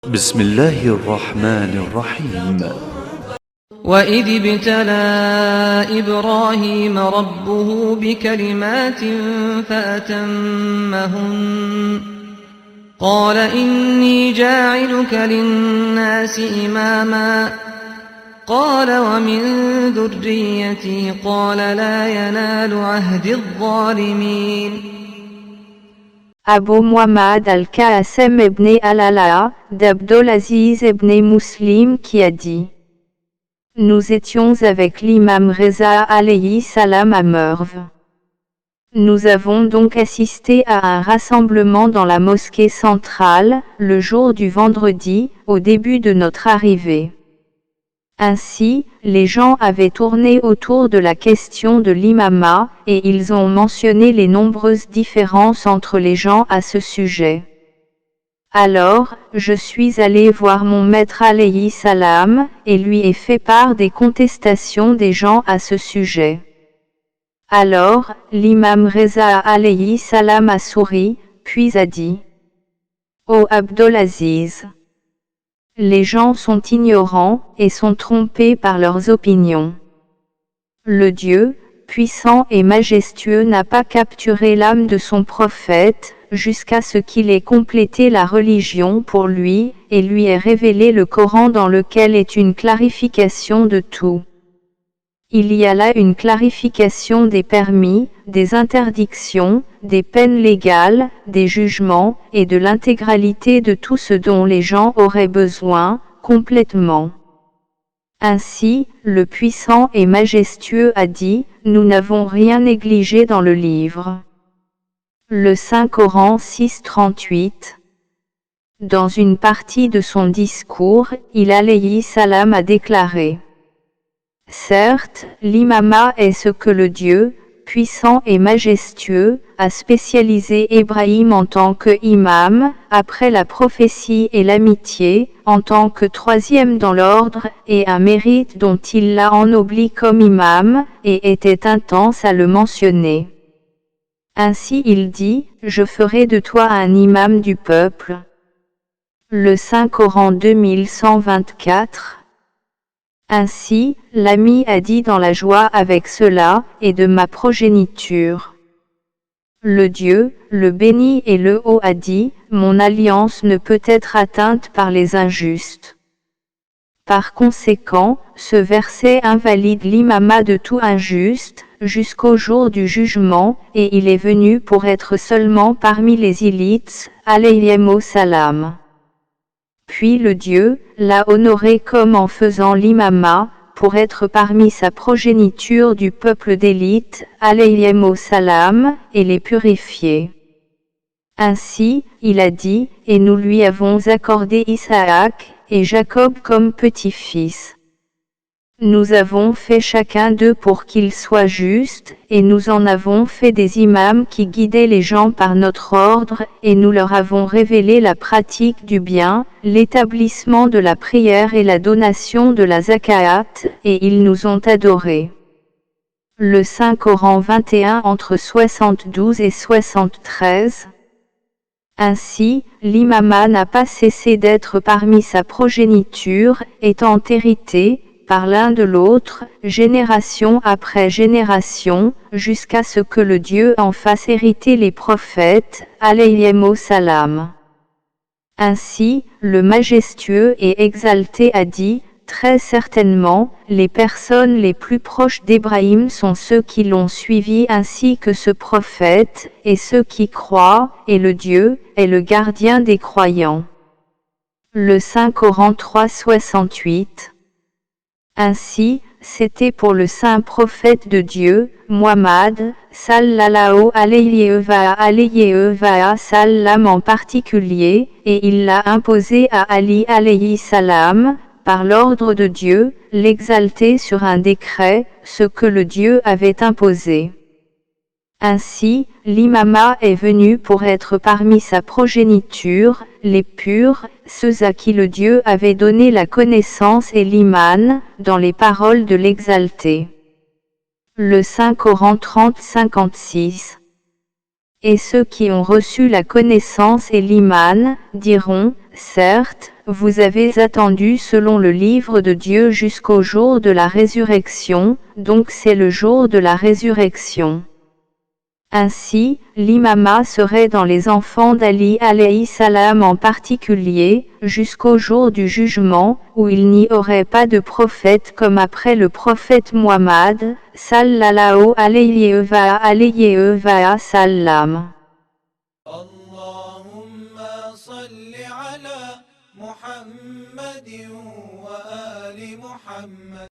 بسم الله الرحمن الرحيم. وإذ ابتلى إبراهيم ربه بكلمات فأتمهن قال إني جاعلك للناس إماما قال ومن ذريتي قال لا ينال عهد الظالمين. Abu Muhammad al-Qasim ibn al-Ala, d'Abdulaziz ibn Muslim qui a dit: Nous étions avec l'imam Reza alayhi salam à Merv. Nous avons donc assisté à un rassemblement dans la mosquée centrale, le jour du vendredi, au début de notre arrivée. Ainsi, les gens avaient tourné autour de la question de l'imama, et ils ont mentionné les nombreuses différences entre les gens à ce sujet. Alors, je suis allé voir mon maître alayhi salam, et lui ai fait part des contestations des gens à ce sujet. Alors, l'imam Reza alayhi salam a souri, puis a dit: Ô Abdulaziz, les gens sont ignorants et sont trompés par leurs opinions. Le Dieu, puissant et majestueux, n'a pas capturé l'âme de son prophète, jusqu'à ce qu'il ait complété la religion pour lui, et lui ait révélé le Coran dans lequel est une clarification de tout. Il y a là une clarification des permis, des interdictions, des peines légales, des jugements, et de l'intégralité de tout ce dont les gens auraient besoin, complètement. Ainsi, le puissant et majestueux a dit: Nous n'avons rien négligé dans le livre. Le Saint-Coran 6:38. Dans une partie de son discours, il alayhi salam a déclaré: Certes, l'imama est ce que le Dieu, puissant et majestueux, a spécialisé Ibrahim en tant que imam, après la prophétie et l'amitié, en tant que troisième dans l'ordre, et un mérite dont il l'a ennobli comme imam, et était intense à le mentionner. Ainsi il dit: Je ferai de toi un imam du peuple. Le Saint-Coran 2124. Ainsi, l'ami a dit dans la joie avec cela, et de ma progéniture. Le Dieu, le béni et le haut a dit: Mon alliance ne peut être atteinte par les injustes. Par conséquent, ce verset invalide l'imama de tout injuste, jusqu'au jour du jugement, et il est venu pour être seulement parmi les élites, alayhimu salam. Puis le Dieu l'a honoré comme en faisant l'imama, pour être parmi sa progéniture du peuple d'élite, alayhimu salam, et les purifier. Ainsi, il a dit: Et nous lui avons accordé Isaac et Jacob comme petits-fils. Nous avons fait chacun d'eux pour qu'ils soient justes, et nous en avons fait des imams qui guidaient les gens par notre ordre, et nous leur avons révélé la pratique du bien, l'établissement de la prière et la donation de la zakat, et ils nous ont adorés. Le Saint-Coran 21 entre 72 et 73. Ainsi, l'imama n'a pas cessé d'être parmi sa progéniture, étant hérité, par l'un de l'autre, génération après génération, jusqu'à ce que le Dieu en fasse hériter les prophètes, alayhimu salam. Ainsi, le majestueux et exalté a dit: Très certainement, les personnes les plus proches d'Ibrahim sont ceux qui l'ont suivi ainsi que ce prophète, et ceux qui croient, et le Dieu est le gardien des croyants. Le Saint-Coran 3:68. Ainsi, c'était pour le saint prophète de Dieu, Muhammad, sallallahu alayhi wa sallam en particulier, et il l'a imposé à Ali alayhi salam, par l'ordre de Dieu, l'exalter sur un décret, ce que le Dieu avait imposé. Ainsi, l'imama est venu pour être parmi sa progéniture, les purs, ceux à qui le Dieu avait donné la connaissance et l'iman, dans les paroles de l'exalté. Le Saint-Coran 30-56. Et ceux qui ont reçu la connaissance et l'iman, diront: certes, vous avez attendu selon le livre de Dieu jusqu'au jour de la résurrection, donc c'est le jour de la résurrection. Ainsi, l'imama serait dans les enfants d'Ali alayhi salam en particulier, jusqu'au jour du jugement, où il n'y aurait pas de prophète comme après le prophète Muhammad, sallallahu alayhi wa sallam. Allahumma salli ala Muhammadin wa ali Muhammad.